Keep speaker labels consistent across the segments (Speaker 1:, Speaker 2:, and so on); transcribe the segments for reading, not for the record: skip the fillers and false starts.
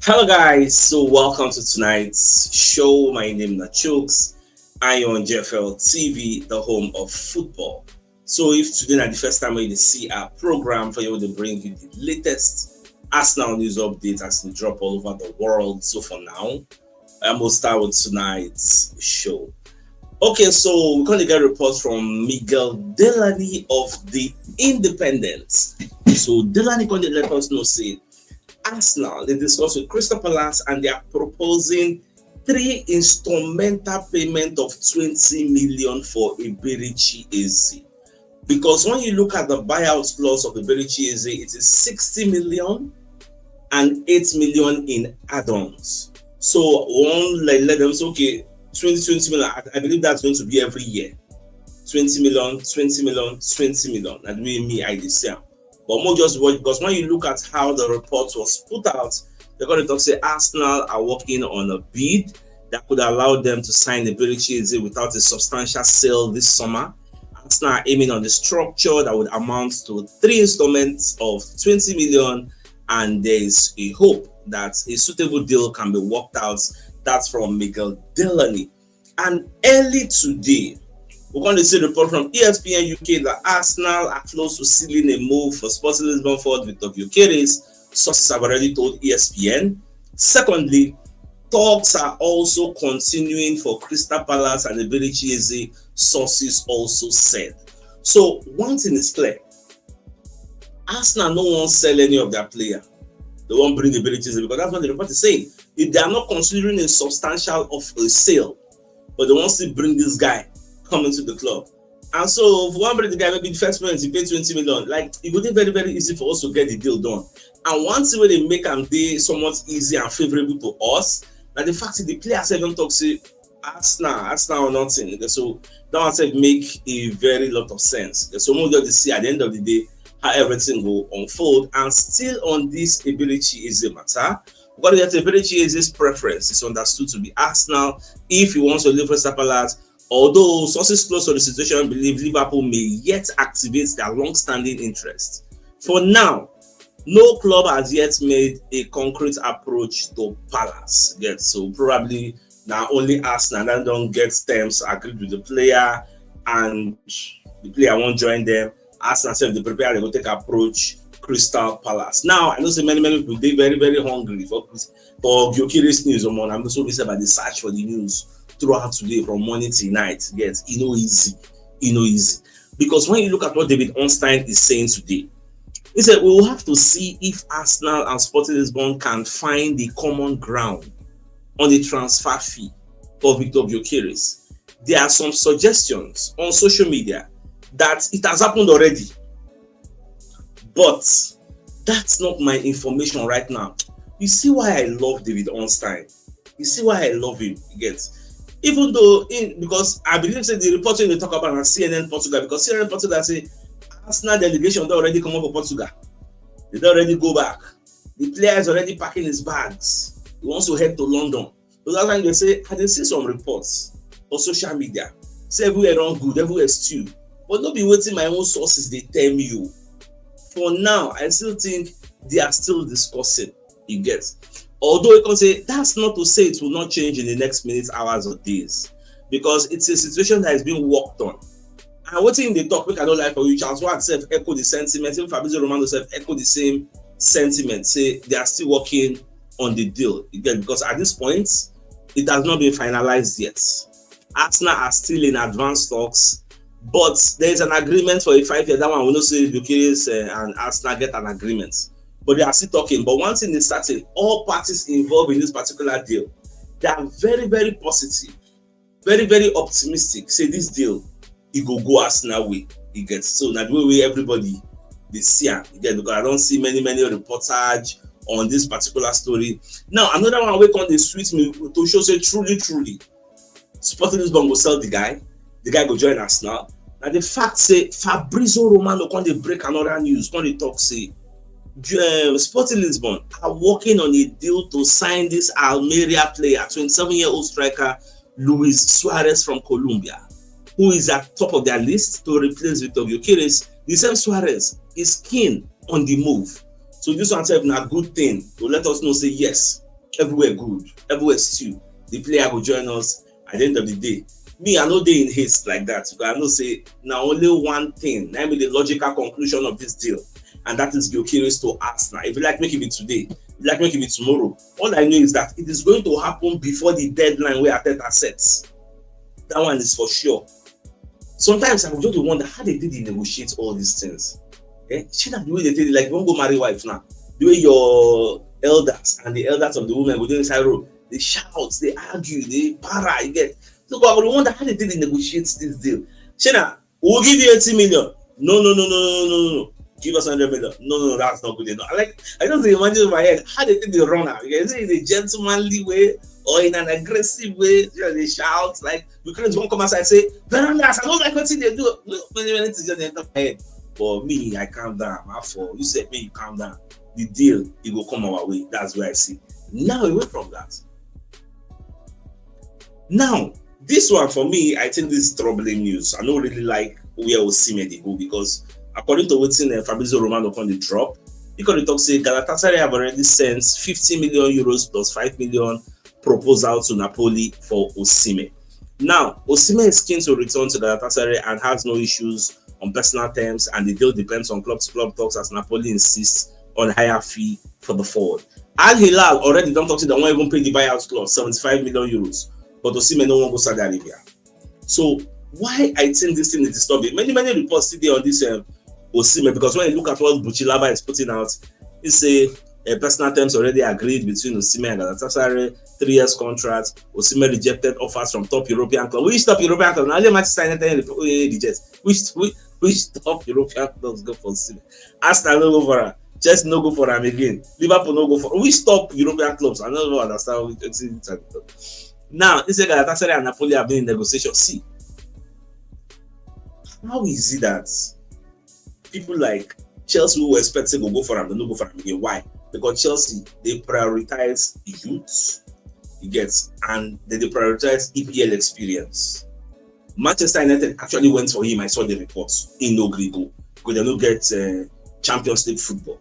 Speaker 1: Hello guys, so welcome to tonight's show. My name is CHUKS. I am on JFL TV, the home of football. So if today is the first time you see our program for you to bring you the latest Arsenal news updates as they drop all over the world. So for now, I'm gonna start with tonight's show. Okay, so we're gonna get reports from Miguel Delany of the Independent. So Delany gonna let us know say Arsenal, they discussed with Crystal Palace and they are proposing three instrumental payment of 20 million for Iberichi Eze. Because when you look at the buyout clause of Iberichi Eze, it is 60 million and 8 million in add-ons. So one let them say, okay, 20 million, I believe that's going to be every year. 20 million, 20 million, 20 million. That way me, I say. But more just watch because when you look at how the report was put out, they're going to talk say Arsenal are working on a bid that could allow them to sign the Eze without a substantial sale this summer. Arsenal are aiming on the structure that would amount to three installments of 20 million, and there is a hope that a suitable deal can be worked out. That's from Miguel Delany. And early today, we're going to see a report from ESPN UK that Arsenal are close to sealing a move for Sporting Lisbon forward Victor Gyökeres. Sources have already told ESPN. Secondly, talks are also continuing for Crystal Palace and Iberichi Eze, sources also said. So one thing is clear. Arsenal no one sell any of their player. They won't bring Iberichi Eze because that's what the report is saying. If they are not considering a substantial of a sale, but they want to bring this guy coming to the club. And so if one bring the guy, maybe the first payment, he pay 20 million. Like it would be very, very easy for us to get the deal done. And one thing where they make them day somewhat easy and favorable to us, that the fact that the players don't talk say Arsenal or nothing. So that one make a very lot of sense. So we'll just see at the end of the day how everything will unfold. And still on this Iberichi Eze matter, we're going to get Iberichi Eze's preference. It's understood to be Arsenal if he wants to leave Crystal Palace. Although sources close to the situation believe Liverpool may yet activate their long-standing interest. For now, no club has yet made a concrete approach to Palace. Yet, so probably now only Arsenal that don't get terms agreed with the player, and the player won't join them. Arsenal said they prepare, they will take approach Crystal Palace. Now I know say many people they very very hungry for Gyökeres news. I'm so busy about the search for the news throughout today from morning till night. Yes, easy. Because when you look at what David Ornstein is saying today, he said we will have to see if Arsenal and Sporting Lisbon can find the common ground on the transfer fee for Victor Gyökeres. There are some suggestions on social media that it has happened already, but that's not my information right now. You see why I love David Ornstein. You see why I love him. You get. Even though, because I believe say the reporting they talk about on CNN Portugal, because CNN Portugal say Arsenal delegation they already come up for Portugal. They don't already go back. The player is already packing his bags. He wants to head to London. So that's why they say, I did see some reports on social media. Say everywhere wrong good, everywhere stew. But not be waiting my own sources, they tell me you. For now, I still think they are still discussing. You get. Although you can say that's not to say it will not change in the next minutes, hours, or days, because it's a situation that is being worked on. And what in the talk, we cannot like for you, Charles Watt self echo the sentiment, even Fabrizio Romano self echo the same sentiment, say they are still working on the deal. Again, because at this point, it has not been finalized yet. Arsenal are still in advanced talks, but there is an agreement for a 5-year. That one we know say Gyökeres and Arsenal get an agreement. But they are still talking. But one thing is certain, all parties involved in this particular deal, they are very, very positive, very, very optimistic. Say this deal, it go Arsenal way. It gets so that way everybody they see it. Again, because I don't see many reportage on this particular story. Now another one we on the sweet me to show say truly, Sporting Lisbon will sell the guy go join Arsenal. Now the fact say Fabrizio Romano can they break another news, can they talk say Sporting Lisbon are working on a deal to sign this Almeria player, 27-year-old striker Luis Suarez from Colombia, who is at top of their list to replace Victor Gyökeres. The same Suarez is keen on the move. So this one is a good thing to let us know, say yes, everywhere good, everywhere stew. The player will join us at the end of the day. Me, I know they in haste like that, because I know say now only one thing, that be the logical conclusion of this deal, and that is Gyökeres to Arsenal. If you like, make it be today. If you like, make it be tomorrow. All I know is that it is going to happen before the deadline where Arteta sets. That one is for sure. Sometimes I just wonder how they did negotiate all these things. See that the way they did it, like you won't go marry wife now. The way your elders and the elders of the women go inside road, they shout, they argue, they para, you get. So I would wonder how they did negotiate this deal. Shena, we'll give you 80 million. No. Give us 100 million. No, that's not good enough. I don't imagine in my head how they did the runner. Is it in a gentlemanly way or in an aggressive way? They shout like Ukrainians won't come outside and say, Verandas, I don't like what they do. Many things just enter my head. But me, I calm down. You said me, you calm down. The deal, it will come our way. That's where I see. Now away from that. Now, this one for me, I think this is troubling news. I don't really like where Osimhen they go, because according to what's in Fabrizio Romano on the drop, because the talk say Galatasaray have already sent 50 million euros plus 5 million proposal to Napoli for Osimhen. Now, Osimhen is keen to return to Galatasaray and has no issues on personal terms, and the deal depends on club-to-club talks as Napoli insists on higher fee for the forward. Al Hilal already don't talk to them, won't even pay the buyout clause, 75 million euros. But Osimhen no one go Saudi Arabia. So why I think this thing is disturbing? Many reports today on this Osimhen, because when you look at what Buchilaba is putting out, it's a personal terms already agreed between Osimhen and Galatasaray, 3 years contract. Osimhen rejected offers from top European clubs. Which top European clubs? Now Manchester United reject. Which top European clubs go for Osimhen? Arsenal no go for him. Chelsea no go for him again. Liverpool no go for him. Which top European clubs? I don't understand which it's. Now, this is Galatasaray and Napoli have been in negotiation. See, how is it that people like Chelsea who were expecting to go for him, they don't go for him again? Why? Because Chelsea, they prioritize youth, and they prioritize EPL experience. Manchester United actually went for him. I saw the reports in no Grigo, because they don't get Champions League football.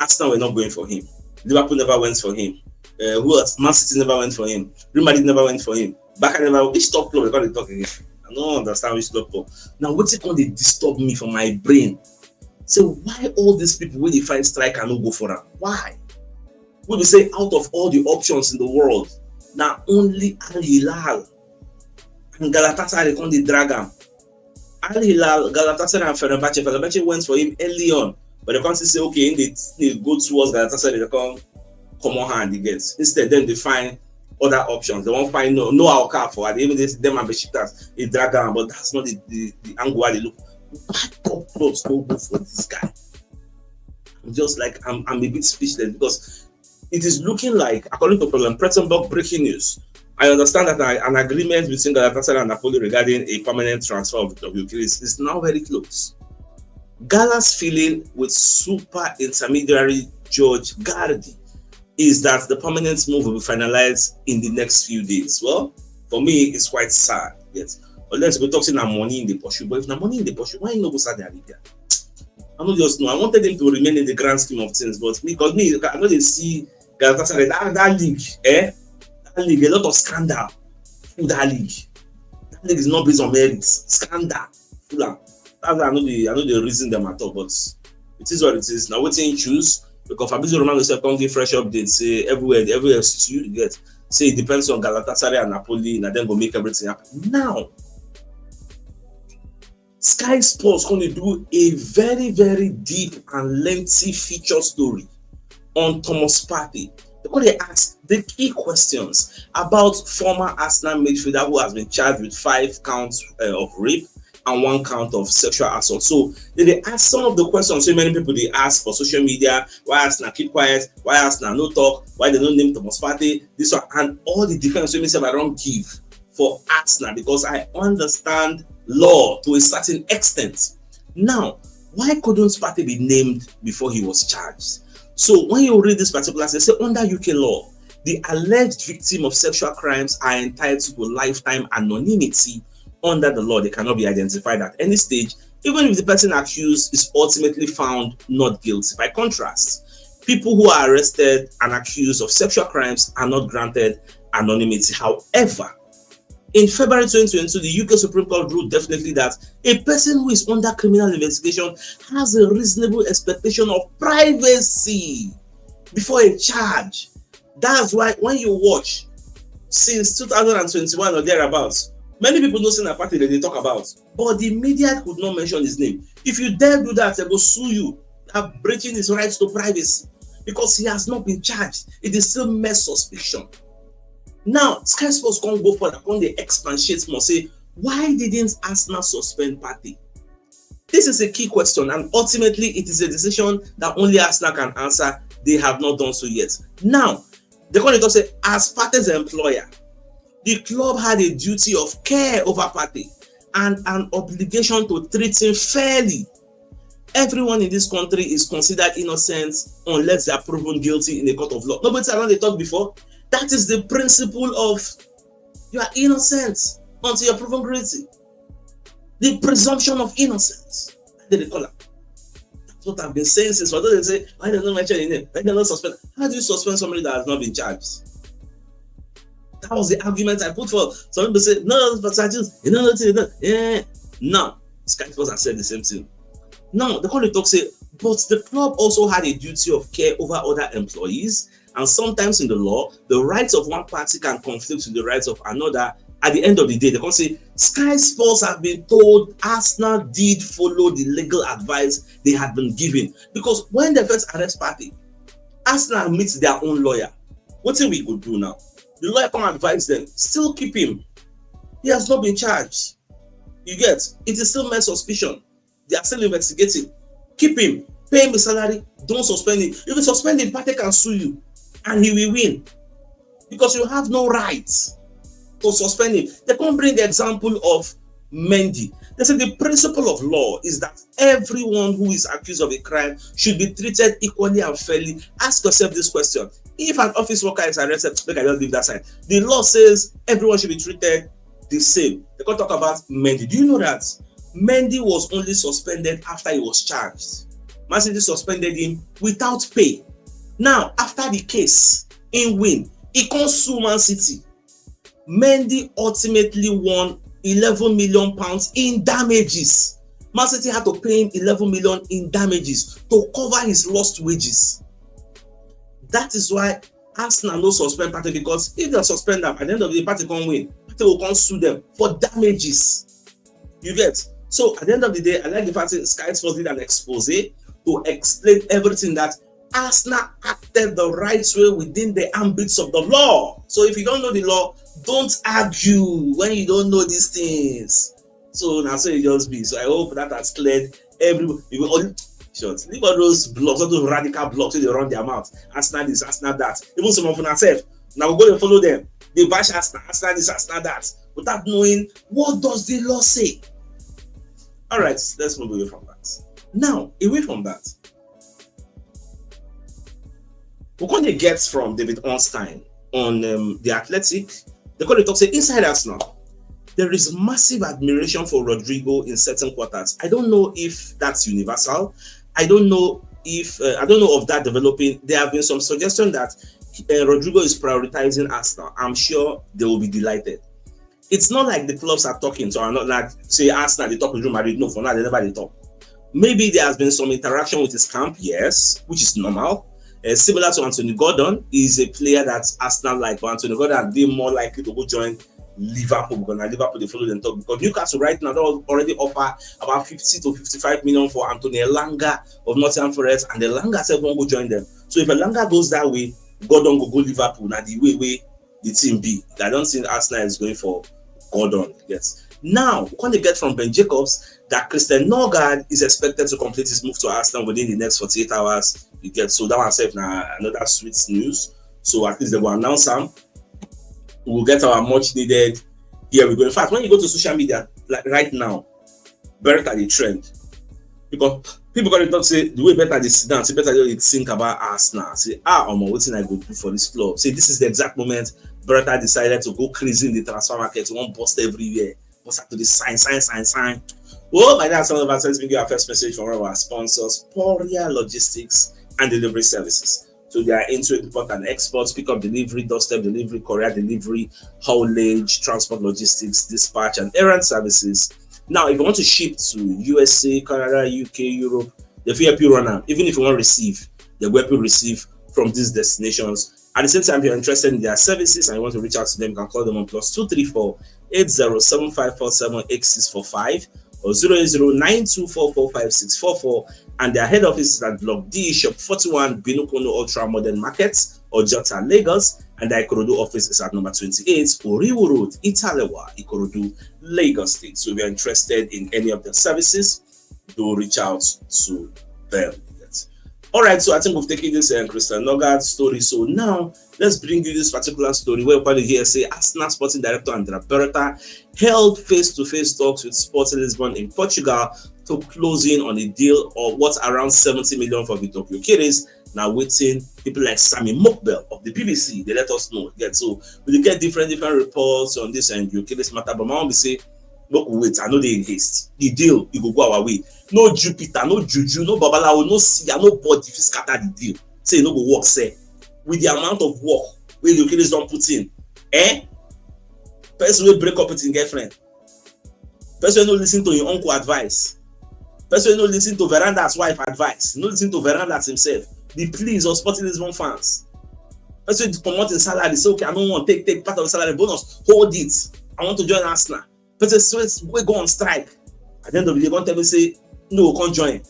Speaker 1: Arsenal were not going for him. Liverpool never went for him. Who else? Man City never went for him. Real Madrid never went for him. Barca never. Which top club? They talk again. I don't understand which top club. Now, what's it going to disturb me from my brain? So why all these people when they find striker no go for them? Why? Would we say out of all the options in the world, now only Al Hilal and Galatasaray come the drag him. Al Hilal, Galatasaray and Fenerbahce went for him early on, but they can't say okay, they go towards Galatasaray, they come common hand against. Instead, then they find other options. They won't find no our for it. Even this them and Besiktas, they drag down, but that's not the angle where they look. Why top clubs go for this guy? I'm just like I'm a bit speechless, because it is looking like, according to President Prettenberg, breaking news. I understand that an agreement between Galatasaray and Napoli regarding a permanent transfer of Gyökeres is now very close. Gala's feeling with super intermediary George Gardi is that the permanent move will be finalized in the next few days. Well, for me, it's quite sad. Yes. Unless we're talking about money in the Porsche, but if not money in the Porsche, why not go Saudi Arabia? I don't just know. I wanted them to remain in the grand scheme of things, but because I know they see Galatasaray, that league, that league, a lot of scandal through that league. That league is not based on merits. Scandal. I know they reason them at all, but it is what it is. Now, what you choose? Because Fabrizio Romano said, "Come give fresh updates. Say everywhere stew you get. Say it depends on Galatasaray and Napoli, and then go make everything happen." Now, Sky Sports going to do a very, very deep and lengthy feature story on Thomas Partey. They're going to ask the key questions about former Arsenal midfielder who has been charged with 5 counts of rape and 1 count of sexual assault. So they ask some of the questions so many people they ask for social media. Why Arsenal keep quiet? Why Arsenal no talk? Why they don't name Thomas Partey? This one, and all the defense women say I don't give for Arsenal, because I understand law to a certain extent. Now, why couldn't Partey be named before he was charged? So when you read this particular, they say under UK law, the alleged victim of sexual crimes are entitled to lifetime anonymity. Under the law, they cannot be identified at any stage, even if the person accused is ultimately found not guilty. By contrast, People who are arrested and accused of sexual crimes are not granted anonymity. However, in February 2022, the UK Supreme Court ruled definitely that a person who is under criminal investigation has a reasonable expectation of privacy before a charge. That's why when you watch since 2021 or thereabouts, many people know saying a party that they talk about, but the media could not mention his name. If you dare do that, they will sue you, are breaching his rights to privacy because he has not been charged. It is still mere suspicion. Now, Sky Sports can't go further, can't they expatiate more, say, why didn't Arsenal suspend Partey? This is a key question, and ultimately it is a decision that only Arsenal can answer. They have not done so yet. Now, the court say, as Partey's employer, the club had a duty of care over Partey and an obligation to treat him fairly. Everyone in this country is considered innocent unless they are proven guilty in a court of law. Nobody said they talked before. That is the principle of you are innocent until you're proven guilty. The presumption of innocence. They call it. That's what I've been saying since. Although they say, why don't mention your name? Why don't suspend? How do you suspend somebody that has not been charged? That was the argument I put for. Some people say, no, but I just, yeah. Now, Sky Sports has said the same thing. Now, the court talk say, but the club also had a duty of care over other employees, and sometimes in the law, the rights of one party can conflict with the rights of another. At the end of the day, they can say, Sky Sports have been told Arsenal did follow the legal advice they had been given. Because when they first arrest Partey, Arsenal meets their own lawyer. What thing we could do now? The lawyer come advise them, still keep him. He has not been charged. You get? It is still mere suspicion. They are still investigating. Keep him. Pay him the salary. Don't suspend him. If you suspend him, Partey can sue you. And he will win. Because you have no right to suspend him. They can't bring the example of Mendy. They say the principle of law is that everyone who is accused of a crime should be treated equally and fairly. Ask yourself this question. If an office worker is arrested, look, I just leave that side. The law says everyone should be treated the same. They can't talk about Mendy. Do you know that Mendy was only suspended after he was charged? Man City suspended him without pay. Now, after the case, in win, he can't sue Man City. Mendy ultimately won £11 million in damages. Man City had to pay him 11 million in damages to cover his lost wages. That is why Arsenal no suspend Partey, because if they suspend them, at the end of the day, Partey can't win. Partey will come sue them for damages. You get? So at the end of the day, I like the fact that Sky Sports did an expose to explain everything, that Arsenal acted the right way within the ambits of the law. So if you don't know the law, don't argue when you don't know these things. So now, so it just be. So I hope that has cleared everybody. You will only short. Leave all those blogs, all those radical blogs, so they run their mouth. Arsenal this, Arsenal that. Even some of them said, now we go and follow them. They bash Arsenal, Arsenal this, Arsenal that, without knowing what does the law say. All right, let's move away from that. Now, away from that, we're going to get from David Ornstein on the Athletic. The court talks say inside Arsenal, there is massive admiration for Rodrigo in certain quarters. I don't know if that's universal. I don't know if I don't know of that developing. There have been some suggestion that Rodrigo is prioritizing Arsenal. I'm sure they will be delighted. It's not like the clubs are talking, so I'm not like say Arsenal they talk with Real Madrid. No, for now they never they talk. Maybe there has been some interaction with his camp, yes, which is normal. Similar to Anthony Gordon, is a player that Arsenal like, but Anthony Gordon would be more likely to go join Liverpool, because now Liverpool they follow them talk, because Newcastle right now they already offer about 50 to 55 million for Anthony Elanga of Nottingham Forest, and the Elanga self won't go join them. So if Elanga goes that way, Gordon go Liverpool. Now the way the team be, I don't think Arsenal is going for Gordon. Yes. Now we're going to get from Ben Jacobs that Christian Norgard is expected to complete his move to Arsenal within the next 48 hours. You get, so that one said now another sweet news. So at least they will announce them. We'll get our much needed. Here we go. In fact, when you go to social media, like right now, better the trend, because people got to talk, say the way better they sit down, say better they think about Arsenal. Say, what thing I go do for this club? Say this is the exact moment Bertha decided to go crazy in the transfer market. One bust everywhere. Bust up to the sign. Oh, my dad, some of us, let's give our first message from one of our sponsors, Poria Logistics and delivery services. So they are into import and export, pickup delivery, doorstep delivery, courier delivery, haulage, transport logistics, dispatch, and errand services. Now, if you want to ship to USA, Canada, UK, Europe, they will help you run out. Even if you want to receive, they will help you receive from these destinations. At the same time, if you're interested in their services and you want to reach out to them, you can call them on +234 807547 8645 or 08092445644. And their head office is at Block D, Shop 41, Binukono Ultra Modern Market, or Jota, Lagos. And their Ikorodu office is at number 28, Oriwu Road, Italewa, Ikorodu, Lagos State. So if you're interested in any of their services, do reach out to them. All right, so I think we've taken this Christian Nogard story. So now let's bring you this particular story where we're here say Arsenal sporting director Andrea Berta held face-to-face talks with Sporting Lisbon in Portugal to close in on a deal of what's around 70 million for Victor Gyökeres. Now waiting people like Sammy Mokbel of the BBC, they let us know. So we get different reports on this and Gyökeres matter, but my mom will say, look, wait, I know they in haste. The deal, it will go our way. No Jupiter, no Juju, no Babalawo, no Sia, no body if you scatter the deal. Say no go work, say. With the amount of work where the Gyökeres don't put in. Person will break up with his girlfriend. Person will listen to your uncle advice. Person will listen to Veranda's wife advice. No listen to Veranda's himself. The pleas of Sporting Lisbon fans. Person will promote in salary. Say, okay, I don't want to take part of the salary bonus. Hold it. I want to join Arsenal. Person we go on strike. At the end of the day, one tell me say, no, can't join.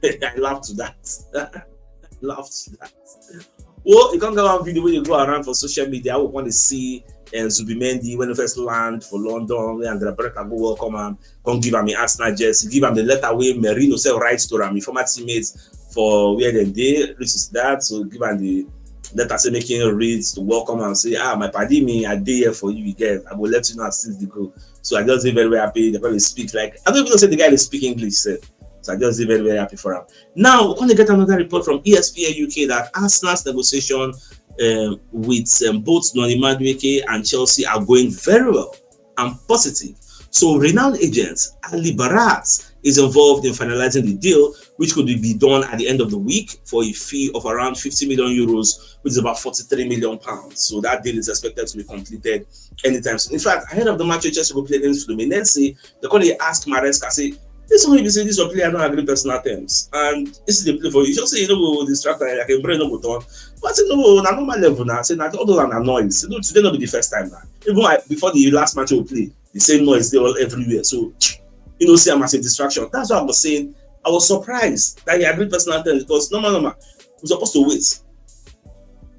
Speaker 1: I laugh to that. Well, you can't go on video when you go around for social media. I would want to see Zubimendi when he first land for London, and the Berta go welcome him, come give him an Arsenal jersey, give him the letter where Merino said writes to him, former teammates for where they which is that. So give him the letter say making reads to welcome and say, my paddy me, I did here for you again. I will let you know as soon as they go. So I just very, very happy. They probably speak like I don't even know say the guy they speak English. So I just very, very happy for him. Now we're going to get another report from ESPN UK that Arsenal's negotiation with both Noni Madueke and Chelsea are going very well and positive. So renowned agent Ali Barat is involved in finalizing the deal, which could be done at the end of the week for a fee of around 50 million euros, which is about 43 million pounds. So that deal is expected to be completed anytime soon. In fact, ahead of the match, Chelsea will play against Fluminense. They're going to ask Maresca, say, this one you say this one player don't agree personal terms, and this is the play for you. Just say you know distract like a brain no go. But say no, na normal level now. Say na all those are noise. You know, today not be the first time now. Even before the last match we play, the same noise they all everywhere. So you know, see I'm as a distraction. That's what I was saying. I was surprised that he agreed personal terms because normal. We're supposed to wait.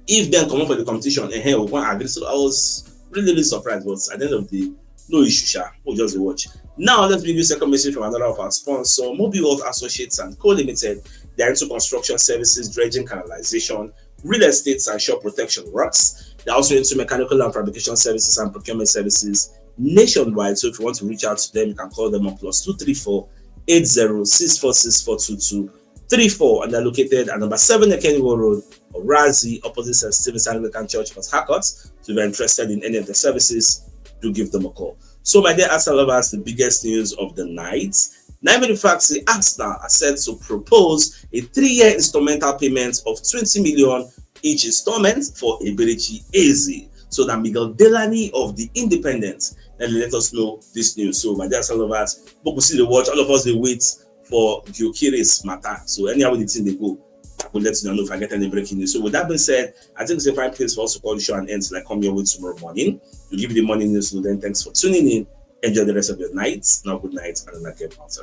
Speaker 1: If then come up for the competition and here we won't agree. So I was really surprised. But at the end of the day, no issue, we'll just watch. Now let's bring you a second message from another of our sponsors, Mobile World Associates and Co Limited. They're into construction services, dredging, canalization, real estate and shore protection works. They're also into mechanical and fabrication services and procurement services nationwide. So if you want to reach out to them, you can call them on +234 8064642234, and they're located at number 7 Ekeniwo Road, Orazi, opposite St. Stephen's Anglican Church, Port Harcourt. So if you're interested in any of the services, do give them a call. So, my dear Arsenal lovers, the biggest news of the night. Now, the fact the Arsenal are set to propose a 3-year installmental payment of 20 million each installment for Eberechi Eze. So that Miguel Delaney of the Independent and let us know this news. So, my dear Arsenal lovers, but we see the watch. All of us they wait for Gyökeres matter. So, anyhow the thing they go, I will let you know if I get any breaking news. So with that being said, I think it's a fine place for us to call the show and end till I come your way tomorrow morning to give you the morning news. So then thanks for tuning in. Enjoy the rest of your night. Now good night and I'll get out.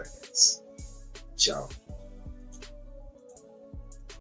Speaker 1: Ciao.